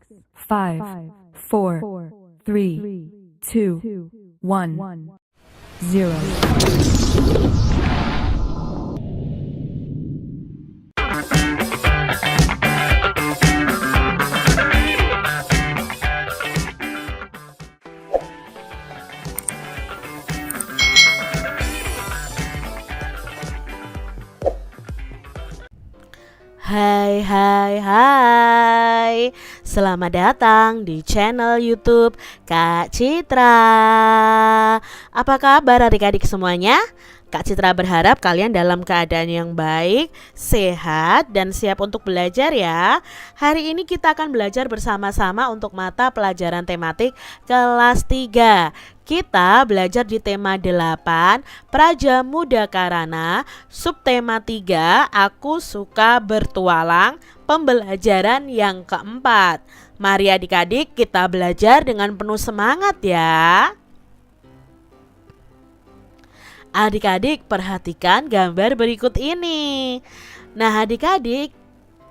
5, 4, 3, 2, 1, 0. Hai, selamat datang di channel YouTube Kak Citra. Apa kabar adik-adik semuanya? Kak Citra berharap kalian dalam keadaan yang baik, sehat, dan siap untuk belajar ya. Hari ini kita akan belajar bersama-sama untuk mata pelajaran tematik kelas 3. Kita belajar di tema 8, Praja Muda Karana, subtema 3, Aku Suka Bertualang, pembelajaran yang keempat. Mari adik-adik kita belajar dengan penuh semangat ya. Adik-adik perhatikan gambar berikut ini. Nah adik-adik,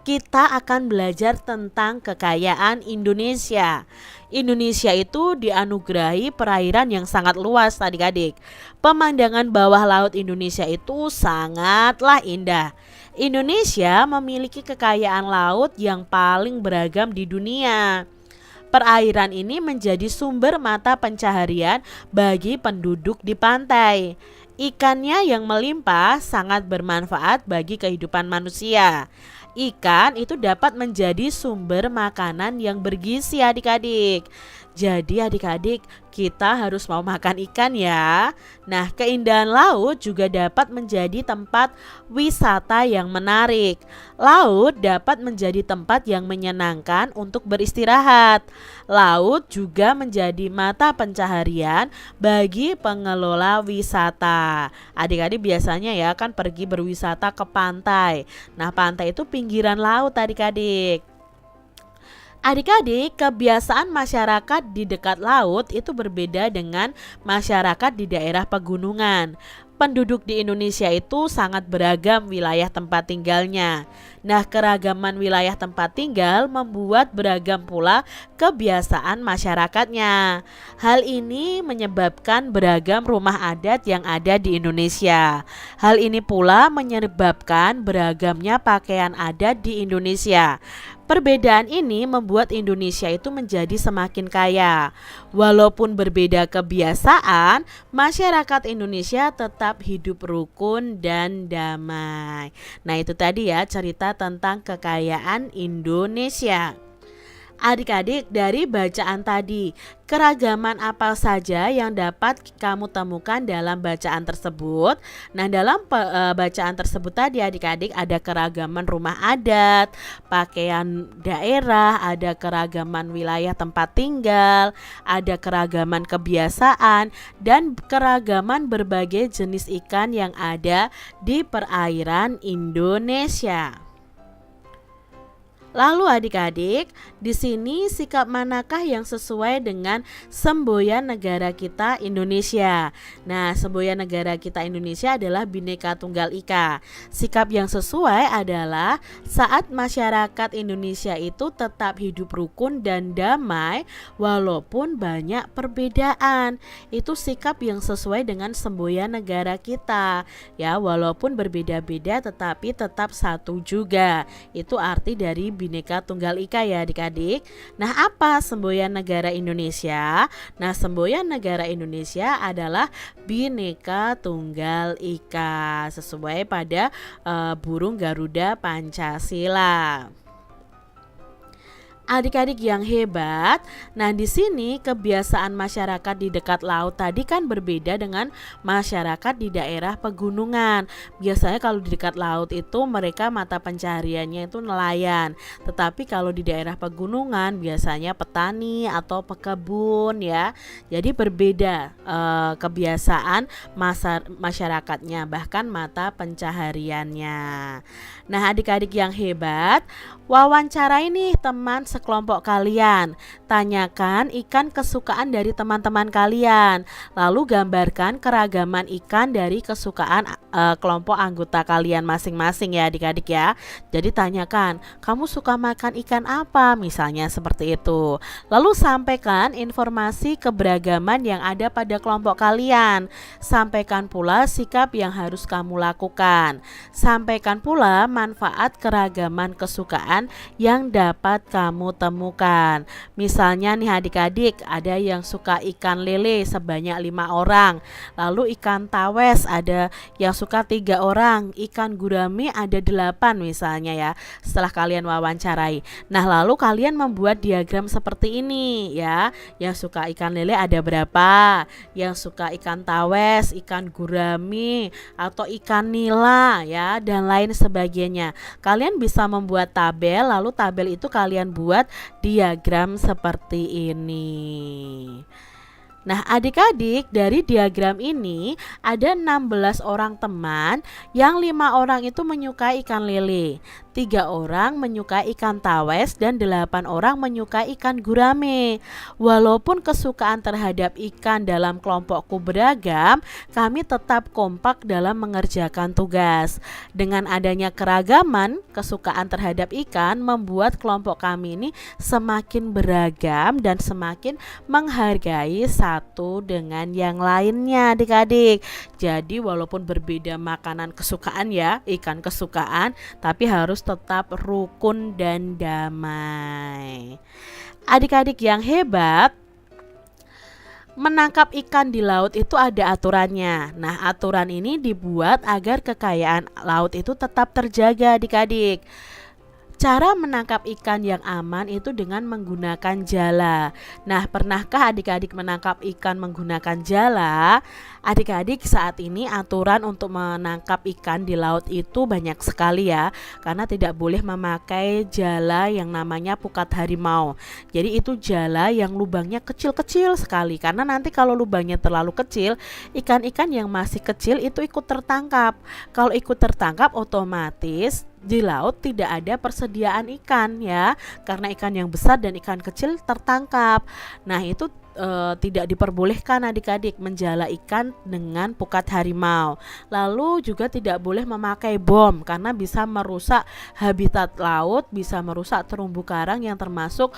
kita akan belajar tentang kekayaan Indonesia. Indonesia itu dianugerahi perairan yang sangat luas adik-adik. Pemandangan bawah laut Indonesia itu sangatlah indah. Indonesia memiliki kekayaan laut yang paling beragam di dunia. Perairan ini menjadi sumber mata pencaharian bagi penduduk di pantai. Ikannya yang melimpah sangat bermanfaat bagi kehidupan manusia. Ikan itu dapat menjadi sumber makanan yang bergizi adik-adik. Jadi adik-adik kita harus mau makan ikan ya. Nah keindahan laut juga dapat menjadi tempat wisata yang menarik. Laut dapat menjadi tempat yang menyenangkan untuk beristirahat. Laut juga menjadi mata pencaharian bagi pengelola wisata. Adik-adik biasanya ya kan pergi berwisata ke pantai. Nah pantai itu pinggiran laut adik-adik. Adik-adik, kebiasaan masyarakat di dekat laut itu berbeda dengan masyarakat di daerah pegunungan. Penduduk di Indonesia itu sangat beragam wilayah tempat tinggalnya. Nah, keragaman wilayah tempat tinggal membuat beragam pula kebiasaan masyarakatnya. Hal ini menyebabkan beragam rumah adat yang ada di Indonesia. Hal ini pula menyebabkan beragamnya pakaian adat di Indonesia. Perbedaan ini membuat Indonesia itu menjadi semakin kaya. Walaupun berbeda kebiasaan, masyarakat Indonesia tetap hidup rukun dan damai. Nah itu tadi ya cerita tentang kekayaan Indonesia. Adik-adik dari bacaan tadi, keragaman apa saja yang dapat kamu temukan dalam bacaan tersebut? Nah dalam bacaan tersebut tadi adik-adik ada keragaman rumah adat, pakaian daerah, ada keragaman wilayah tempat tinggal, ada keragaman kebiasaan, dan keragaman berbagai jenis ikan yang ada di perairan Indonesia. Lalu adik-adik, di sini sikap manakah yang sesuai dengan semboyan negara kita Indonesia? Nah, semboyan negara kita Indonesia adalah Bhinneka Tunggal Ika. Sikap yang sesuai adalah saat masyarakat Indonesia itu tetap hidup rukun dan damai walaupun banyak perbedaan. Itu sikap yang sesuai dengan semboyan negara kita. Ya, walaupun berbeda-beda tetapi tetap satu juga. Itu arti dari Bhinneka Tunggal Ika ya adik-adik. Nah apa semboyan negara Indonesia? Nah semboyan negara Indonesia adalah Bhinneka Tunggal Ika sesuai pada burung Garuda Pancasila. Adik-adik yang hebat. Nah, di sini kebiasaan masyarakat di dekat laut tadi kan berbeda dengan masyarakat di daerah pegunungan. Biasanya kalau di dekat laut itu mereka mata pencahariannya itu nelayan. Tetapi kalau di daerah pegunungan biasanya petani atau pekebun ya. Jadi berbeda kebiasaan masyarakatnya bahkan mata pencahariannya. Nah, adik-adik yang hebat, Wawancarai nih teman sekelompok kalian. Tanyakan ikan kesukaan dari teman-teman kalian. Lalu gambarkan keragaman ikan dari kesukaan kelompok anggota kalian masing-masing ya adik-adik ya. Jadi tanyakan, kamu suka makan ikan apa? Misalnya seperti itu. Lalu sampaikan informasi keberagaman yang ada pada kelompok kalian. Sampaikan pula sikap yang harus kamu lakukan. Sampaikan pula manfaat keragaman kesukaan yang dapat kamu temukan. Misalnya nih adik-adik, ada yang suka ikan lele sebanyak 5 orang, lalu ikan tawes ada yang suka 3 orang, ikan gurame ada 8 misalnya ya, setelah kalian wawancarai. Nah lalu kalian membuat diagram seperti ini ya, yang suka ikan lele ada berapa, yang suka ikan tawes, ikan gurame atau ikan nila ya, dan lain sebagainya. Kalian bisa membuat tabel, lalu tabel itu kalian buat diagram seperti ini. Nah adik-adik, dari diagram ini ada 16 orang teman, yang 5 orang itu menyukai ikan lele, 3 orang menyukai ikan tawes, dan 8 orang menyukai ikan gurame. Walaupun kesukaan terhadap ikan dalam kelompokku beragam, kami tetap kompak dalam mengerjakan tugas. Dengan adanya keragaman kesukaan terhadap ikan membuat kelompok kami ini semakin beragam dan semakin menghargai satu dengan yang lainnya adik-adik. Jadi walaupun berbeda makanan kesukaan ya, ikan kesukaan, tapi harus tetap rukun dan damai. Adik-adik yang hebat, menangkap ikan di laut itu ada aturannya. Nah aturan ini dibuat agar kekayaan laut itu tetap terjaga adik-adik. Cara menangkap ikan yang aman itu dengan menggunakan jala. Nah, pernahkah adik-adik menangkap ikan menggunakan jala? Adik-adik, saat ini aturan untuk menangkap ikan di laut itu banyak sekali ya, karena tidak boleh memakai jala yang namanya pukat harimau. Jadi itu jala yang lubangnya kecil-kecil sekali, karena nanti kalau lubangnya terlalu kecil, ikan-ikan yang masih kecil itu ikut tertangkap. Kalau ikut tertangkap otomatis di laut tidak ada persediaan ikan ya, karena ikan yang besar dan ikan kecil tertangkap. Nah itu tidak diperbolehkan adik-adik menjala ikan dengan pukat harimau. Lalu juga tidak boleh memakai bom karena bisa merusak habitat laut, bisa merusak terumbu karang yang termasuk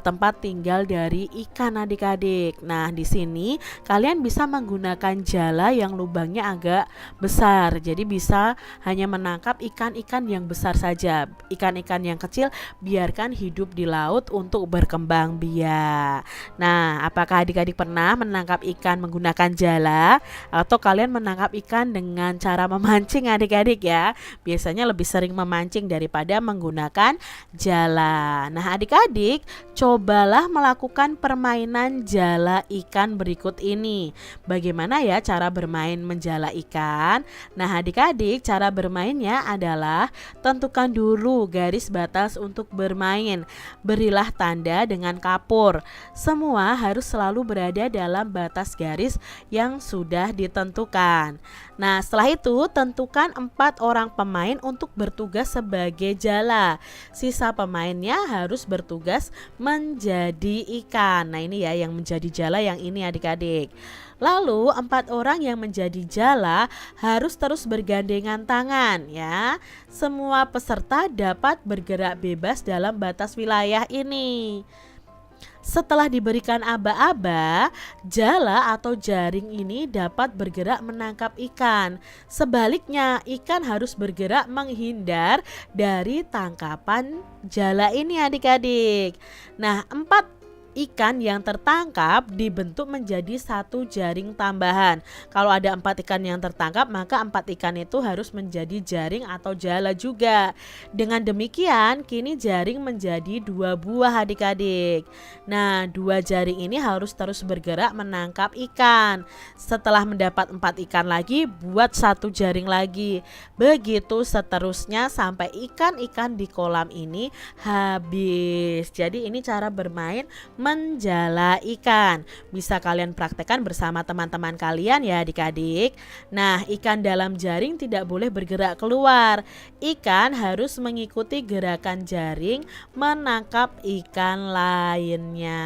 tempat tinggal dari ikan adik-adik. Nah di sini kalian bisa menggunakan jala yang lubangnya agak besar, jadi bisa hanya menangkap ikan-ikan yang besar saja. Ikan-ikan yang kecil biarkan hidup di laut untuk berkembang biak. Nah apakah adik-adik pernah menangkap ikan menggunakan jala, atau kalian menangkap ikan dengan cara memancing adik-adik ya? Biasanya lebih sering memancing daripada menggunakan jala. Nah adik-adik, cobalah melakukan permainan jala ikan berikut ini. Bagaimana ya cara bermain menjala ikan? Nah adik-adik, cara bermainnya adalah tentukan dulu garis batas untuk bermain. Berilah tanda dengan kapur. Semua harus selalu berada dalam batas garis yang sudah ditentukan. Nah setelah itu tentukan 4 orang pemain untuk bertugas sebagai jala. Sisa pemainnya harus bertugas menjadi ikan. Nah ini ya yang menjadi jala yang ini adik-adik. Lalu 4 orang yang menjadi jala harus terus bergandengan tangan ya. Semua peserta dapat bergerak bebas dalam batas wilayah ini. Setelah diberikan aba-aba, jala atau jaring ini dapat bergerak menangkap ikan. Sebaliknya, ikan harus bergerak menghindar dari tangkapan jala ini adik-adik. Nah, 4 ikan yang tertangkap dibentuk menjadi 1 jaring tambahan. Kalau ada 4 ikan yang tertangkap, maka 4 ikan itu harus menjadi jaring atau jala juga. Dengan demikian, kini jaring menjadi 2 buah adik-adik. Nah, 2 jaring ini harus terus bergerak menangkap ikan. Setelah mendapat 4 ikan lagi, buat 1 jaring lagi. Begitu seterusnya sampai ikan-ikan di kolam ini habis. Jadi ini cara bermain menjala ikan. Bisa kalian praktekkan bersama teman-teman kalian ya adik-adik. Nah, ikan dalam jaring tidak boleh bergerak keluar. Ikan harus mengikuti gerakan jaring menangkap ikan lainnya.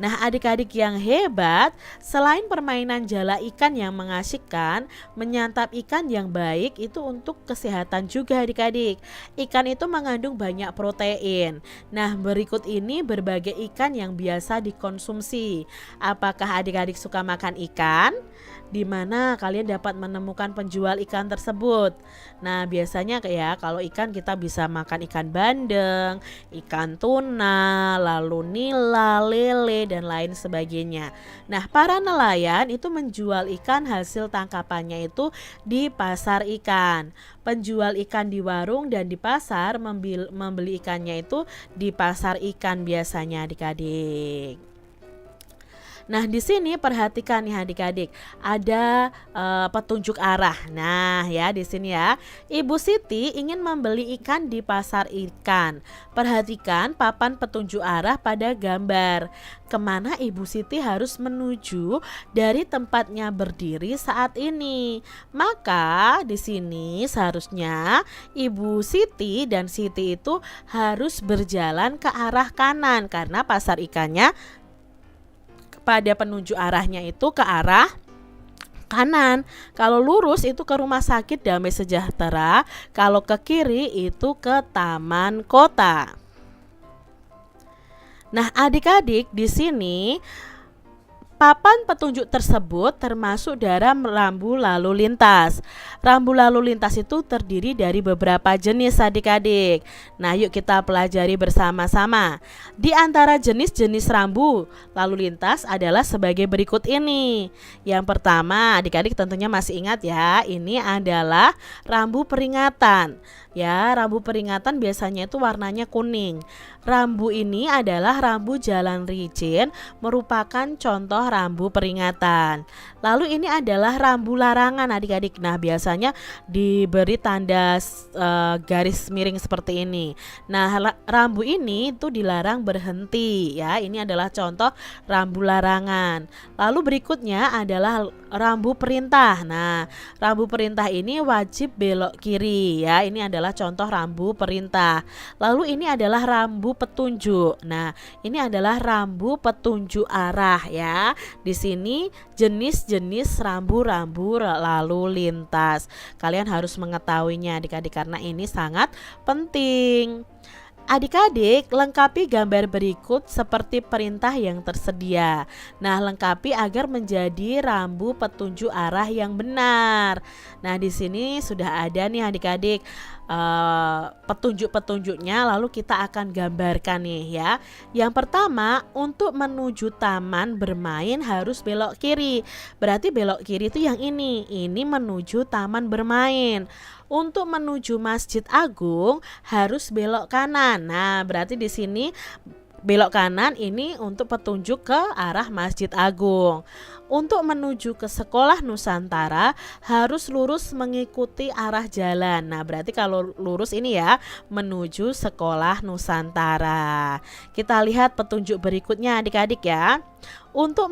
Nah, adik-adik yang hebat, selain permainan jala ikan yang mengasyikkan, menyantap ikan yang baik itu untuk kesehatan juga adik-adik. Ikan itu mengandung banyak protein. Nah, berikut ini berbagai ikan yang biasa dikonsumsi. Apakah adik-adik suka makan ikan? Di mana kalian dapat menemukan penjual ikan tersebut. Nah, biasanya ya kalau ikan kita bisa makan ikan bandeng, ikan tuna, lalu nila, lele dan lain sebagainya. Nah, para nelayan itu menjual ikan hasil tangkapannya itu di pasar ikan. Penjual ikan di warung dan di pasar membeli ikannya itu di pasar ikan biasanya adik-adik. Nah, di sini perhatikan nih adik-adik, ada petunjuk arah. Nah, ya di sini ya. Ibu Siti ingin membeli ikan di pasar ikan. Perhatikan papan petunjuk arah pada gambar. Kemana Ibu Siti harus menuju dari tempatnya berdiri saat ini? Maka di sini seharusnya Ibu Siti dan Siti itu harus berjalan ke arah kanan karena pasar ikannya pada penunjuk arahnya itu ke arah kanan. Kalau lurus itu ke Rumah Sakit Damai Sejahtera, kalau ke kiri itu ke Taman Kota. Nah, adik-adik di sini papan petunjuk tersebut termasuk dalam rambu lalu lintas. Rambu lalu lintas itu terdiri dari beberapa jenis adik-adik. Nah, yuk kita pelajari bersama-sama. Di antara jenis-jenis rambu lalu lintas adalah sebagai berikut ini. Yang pertama, adik-adik tentunya masih ingat ya, ini adalah rambu peringatan. Ya, rambu peringatan biasanya itu warnanya kuning. Rambu ini adalah rambu jalan licin, merupakan contoh rambu peringatan. Lalu ini adalah rambu larangan adik-adik. Nah, biasanya diberi tanda garis miring seperti ini. Nah, rambu ini itu dilarang berhenti ya. Ini adalah contoh rambu larangan. Lalu berikutnya adalah rambu perintah. Nah, rambu perintah ini wajib belok kiri ya. Ini adalah contoh rambu perintah. Lalu ini adalah rambu petunjuk. Nah, ini adalah rambu petunjuk arah ya. Di sini jenis-jenis rambu-rambu lalu lintas. Kalian harus mengetahuinya adik-adik karena ini sangat penting. Adik-adik, lengkapi gambar berikut seperti perintah yang tersedia. Nah, lengkapi agar menjadi rambu petunjuk arah yang benar. Nah, di sini sudah ada nih adik-adik petunjuk-petunjuknya, lalu kita akan gambarkan nih ya. Yang pertama, untuk menuju taman bermain harus belok kiri. Berarti belok kiri itu yang ini menuju taman bermain. Untuk menuju Masjid Agung harus belok kanan. Nah, berarti di sini belok kanan ini untuk petunjuk ke arah Masjid Agung. Untuk menuju ke Sekolah Nusantara harus lurus mengikuti arah jalan. Nah, berarti kalau lurus ini ya menuju Sekolah Nusantara. Kita lihat petunjuk berikutnya adik-adik ya. Untuk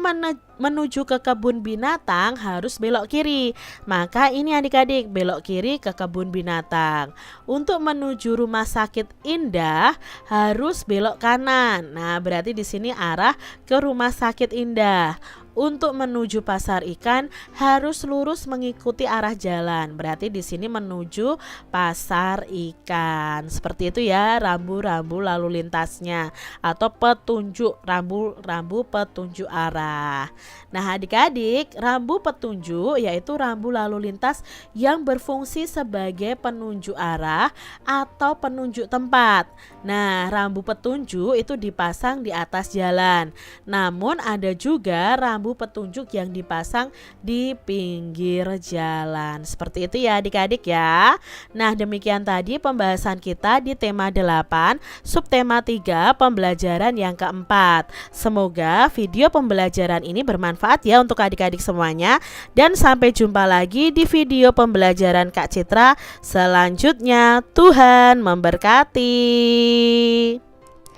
menuju ke kebun binatang harus belok kiri. Maka ini adik-adik belok kiri ke kebun binatang. Untuk menuju Rumah Sakit Indah harus belok kanan. Nah, berarti di sini arah ke Rumah Sakit Indah. Untuk menuju pasar ikan harus lurus mengikuti arah jalan. Berarti di sini menuju pasar ikan. Seperti itu ya rambu-rambu lalu lintasnya atau petunjuk rambu petunjuk arah. Nah, adik-adik, rambu petunjuk yaitu rambu lalu lintas yang berfungsi sebagai penunjuk arah atau penunjuk tempat. Nah, rambu petunjuk itu dipasang di atas jalan. Namun ada juga rambu petunjuk yang dipasang di pinggir jalan. Seperti itu ya adik-adik ya. Nah, demikian tadi pembahasan kita di tema 8, subtema 3, pembelajaran yang keempat. Semoga video pembelajaran ini bermanfaat ya untuk adik-adik semuanya. Dan sampai jumpa lagi di video pembelajaran Kak Citra selanjutnya. Tuhan memberkati.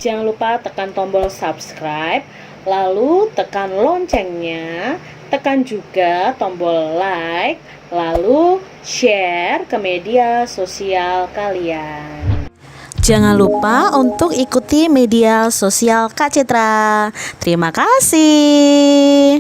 Jangan lupa tekan tombol subscribe, lalu tekan loncengnya, tekan juga tombol like, lalu share ke media sosial kalian. Jangan lupa untuk ikuti media sosial Kak Citra. Terima kasih.